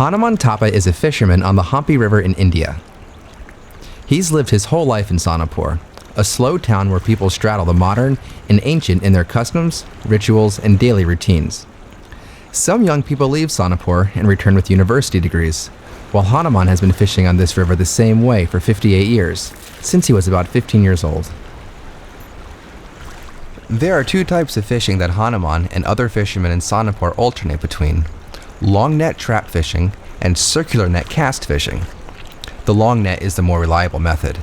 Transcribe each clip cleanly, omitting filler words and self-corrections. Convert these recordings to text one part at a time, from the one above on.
Hanuman Thapa is a fisherman on the Hampi River in India. He's lived his whole life in Sonapur, a slow town where people straddle the modern and ancient in their customs, rituals, and daily routines. Some young people leave Sonapur and return with university degrees, while Hanuman has been fishing on this river the same way for 58 years, since he was about 15 years old. There are two types of fishing that Hanuman and other fishermen in Sonapur alternate between: long net trap fishing and circular net cast fishing. The long net is the more reliable method.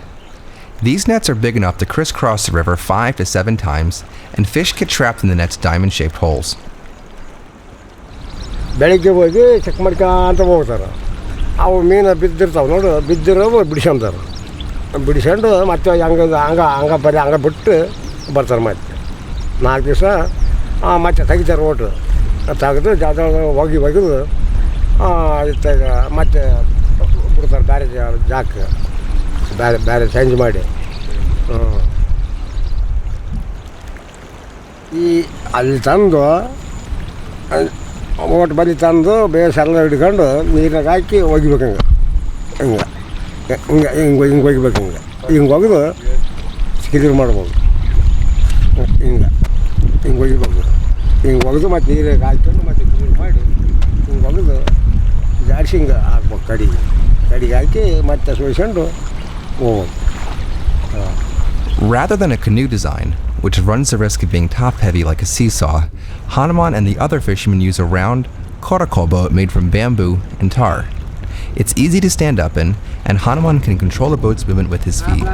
These nets are big enough to crisscross the river 5 to 7 times, and fish get trapped in the net's diamond-shaped holes. ಬೆಳಿಗ್ಗೆ ಹೋಗಿ check ಮಾಡ್ಕೊಂತ ಹೋಗ್ತಾರೆ. ಅವು ಮೀನು ಬಿದ್ದಿರ್ತಾವೆ ನೋಡು, ಬಿದ್ದಿರೋ ಬಿಡಿಸ್ಕೊಂತಾರೆ. ಬಿಡಿಸ್ಕೊಂಡು ಮತ್ತೆ ಹಂಗೆ ಬಿಟ್ಟು ಬರ್ತಾರೆ. ಮತ್ತೆ 4 ದಿವಸ ಮತ್ತೆ ತೆಗಿತಾರೆ ಓಟು. ತೆಗೆದು ಒಗೆದು ಮತ್ತೆ ಬಿಡ್ತಾರೆ ಬೇರೆ ಜಾಗಕ್ಕೆ, ಬೇರೆ ಚೇಂಜ್ ಮಾಡಿ. ಅಲ್ಲಿ ತಂದು ಓಟ್ ಬಲಿ ತಂದು ಬೇಸೆಲ್ಲ ಹಿಡ್ಕೊಂಡು ನೀರಾಗ ಹಾಕಿ ಒಗಿಬೇಕು. ಹಿಂಗೆ ಒಗಿಬೇಕು. ಹಿಂಗೆ ಒಗೆದು ಸ್ಕಿಲ್ ಮಾಡ್ಬೋದು. ಹಿಂಗೆ ಒಗಿಬೇಕು. ಹಿಂಗೆ ಒಗೆದು ಮತ್ತು ನೀರಾಗ ಹಾಕ್ಕೊಂಡು ಮತ್ತೆ ಕ್ಲೀನ್ ಮಾಡಿ ಹಿಂಗೆ ಒಗೆದು ಜಾಡಿಸಿ ಹಿಂಗೆ ಹಾಕ್ಬೇಕು. ಕಡಿಗೆ ಹಾಕಿ ಮತ್ತೆ ಸೋಸ್ಕೊಂಡು ಹೋಗ್ಬೇಕು. Rather than a canoe design, which runs the risk of being top-heavy like a seesaw, Hanuman and the other fishermen use a round, coracle boat made from bamboo and tar. It's easy to stand up in, and Hanuman can control the boat's movement with his feet.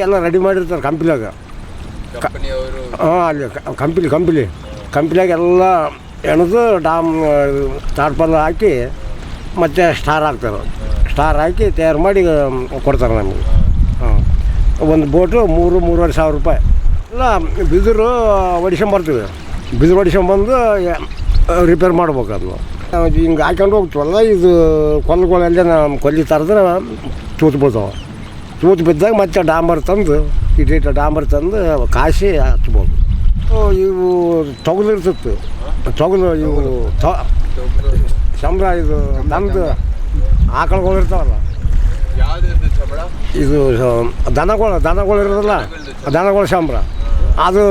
ಎಲ್ಲ ready ಮಾಡಿರ್ತಾರೆ ಕಂಪ್ನಿಯಾಗ. ಅಲ್ಲಿ ಕಂಪ್ನಿಯಾಗ ಎಲ್ಲ ಎಣದು ತಾಡ್ಪಲ್ಲ ಹಾಕಿ ಮತ್ತು star ಹಾಕ್ತಾರೆ. Star ಹಾಕಿ ತಯಾರು ಮಾಡಿ ಕೊಡ್ತಾರೆ ನಮಗೆ. ಒಂದು ಬೋಟು 3-3.5 ಸಾವಿರ ರೂಪಾಯಿ. ಎಲ್ಲ ಬಿದಿರು ಹೊಡಿಸ್ಕೊಂಬರ್ತೀವಿ. ಬಿದಿರು ಹೊಡಿಸ್ಕೊಂಬಂದು ರಿಪೇರ್ ಮಾಡ್ಬೇಕು. ಅದನ್ನು ಹಿಂಗೆ ಹಾಕ್ಕೊಂಡು ಹೋಗ್ತೀವಲ್ಲ, ಇದು ಕೊಲ್ಲುಗಳೆಲ್ಲ ಕೊಲ್ಲಿ ತರದ್ರೆ ತೂತು ಬೀಳ್ತಾವೆ. ತೂತು ಬಿದ್ದಾಗ ಮತ್ತೆ ಡಾಂಬರ್ ತಂದು ಡಾಂಬರ್ ತಂದು ಕಾಸಿ ಹಚ್ಬೋದು. ಇವು ತೊಗಲಿರ್ತಿತ್ತು. ತೊಗಲು ಇವು ಸಂಬಳ ಇದು ನಮ್ಮದು ಆಕಳುಗಳಿರ್ತಾವಲ್ಲ, ಇದು ದನಗಳು ಇರೋದಲ್ಲ, ದನಗಳ ಸಂಬಳ ಅದು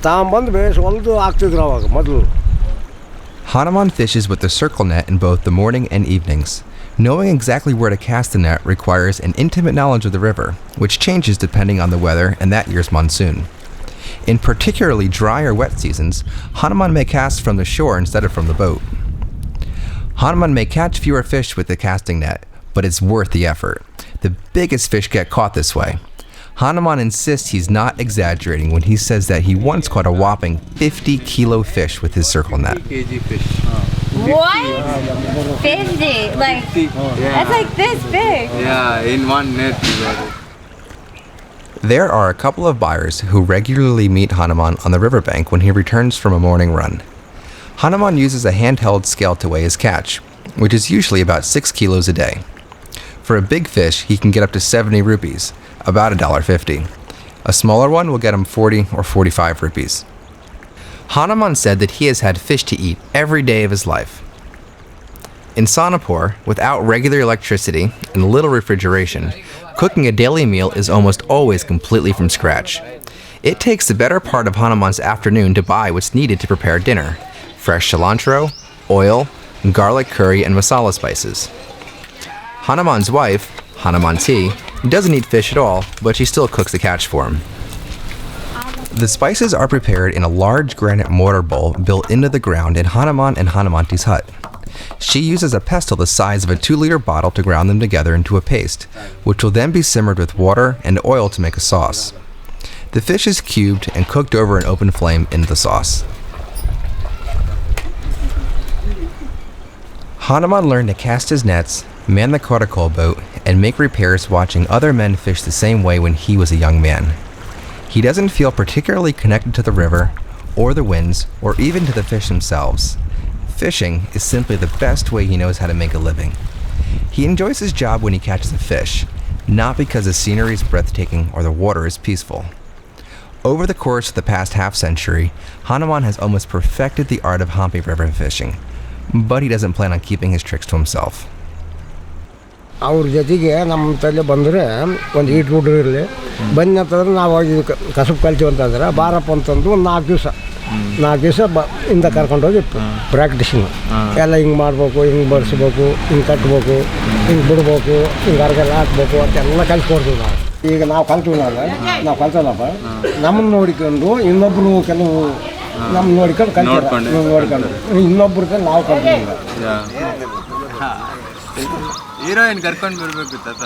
ತಗೊಂಬಂದು ಬೇಸ್ ಹೊಲ್ದು ಹಾಕ್ತಿದ್ರು ಅವಾಗ ಮೊದಲು. Hanuman fishes with the circle net in both the morning and evenings. Knowing exactly where to cast the net requires an intimate knowledge of the river, which changes depending on the weather and that year's monsoon. In particularly dry or wet seasons, Hanuman may cast from the shore instead of from the boat. Hanuman may catch fewer fish with the casting net, but it's worth the effort. The biggest fish get caught this way. Hanuman insists he's not exaggerating when he says that he once caught a whopping 50-kilo fish with his circle net. 50 kg fish. What? 50? Like, that's like this big. Yeah, in one net you got it. There are a couple of buyers who regularly meet Hanuman on the riverbank when he returns from a morning run. Hanuman uses a handheld scale to weigh his catch, which is usually about 6 kilos a day. For a big fish, he can get up to 70 rupees, about $1.50. A smaller one will get him 40 or 45 rupees. Hanuman said that he has had fish to eat every day of his life. In Sonapur, without regular electricity and little refrigeration, cooking a daily meal is almost always completely from scratch. It takes the better part of Hanuman's afternoon to buy what's needed to prepare dinner: fresh cilantro, oil, garlic curry, and masala spices. Hanuman's wife, Hanumanti, doesn't eat fish at all, but she still cooks the catch for him. The spices are prepared in a large granite mortar bowl built into the ground in Hanuman and Hanumanti's hut. She uses a pestle the size of a 2-liter bottle to ground them together into a paste, which will then be simmered with water and oil to make a sauce. The fish is cubed and cooked over an open flame in the sauce. Hanuman learned to cast his nets, man the coracle boat, and make repairs watching other men fish the same way when he was a young man. He doesn't feel particularly connected to the river, or the winds, or even to the fish themselves. Fishing is simply the best way he knows how to make a living. He enjoys his job when he catches a fish, not because the scenery is breathtaking or the water is peaceful. Over the course of the past half-century, Hanuman has almost perfected the art of Hampi River fishing, but he doesn't plan on keeping his tricks to himself. ಅವ್ರ ಜೊತೆಗೆ ನಮ್ಮ ತಲೆ ಬಂದರೆ ಒಂದು ಈಟ್ ಹುಡುಗರು ಇರಲಿ ಬಂದು ಅಂತಂದ್ರೆ ನಾವು ಹೋಗಿ ಕಸಬು ಕಲ್ತೀವಿ ಅಂತಂದ್ರೆ ಬಾರಪ್ಪ ಅಂತಂದು ಒಂದು 4 ದಿವಸ ಇಂದ ಕರ್ಕೊಂಡೋಗಿ ಪ್ರಾಕ್ಟೀಸಿಂಗ್ ಎಲ್ಲ ಹಿಂಗೆ ಮಾಡ್ಬೇಕು, ಹಿಂಗೆ ಬಡಿಸ್ಬೇಕು, ಹಿಂಗೆ ಕಟ್ಬೇಕು, ಹಿಂಗೆ ಬಿಡ್ಬೇಕು, ಹಿಂಗೆ ಅರ್ಗೆಲ್ಲ ಹಾಕ್ಬೇಕು ಅಂತೆಲ್ಲ ಕಲ್ಸ್ಕೊಡ್ತೀವಿ ನಾವು. ಈಗ ನಾವು ನಾವು ಕಲ್ತಲ್ಲಪ್ಪ ನಮ್ಮನ್ನು ನೋಡಿಕೊಂಡು ಇನ್ನೊಬ್ಬರು ಕೆಲವು ನಮ್ಮ ನೋಡ್ಕೊಂಡು ನೋಡ್ಕೊಂಡು ಇನ್ನೊಬ್ರಿಗೆ ನಾವು ಕಲ್ತಿಲ್ಲ. ಹೀರೋಯಿನ್ ಕರ್ಕೊಂಡು ಬರ್ಬೇಕು ತಾತ.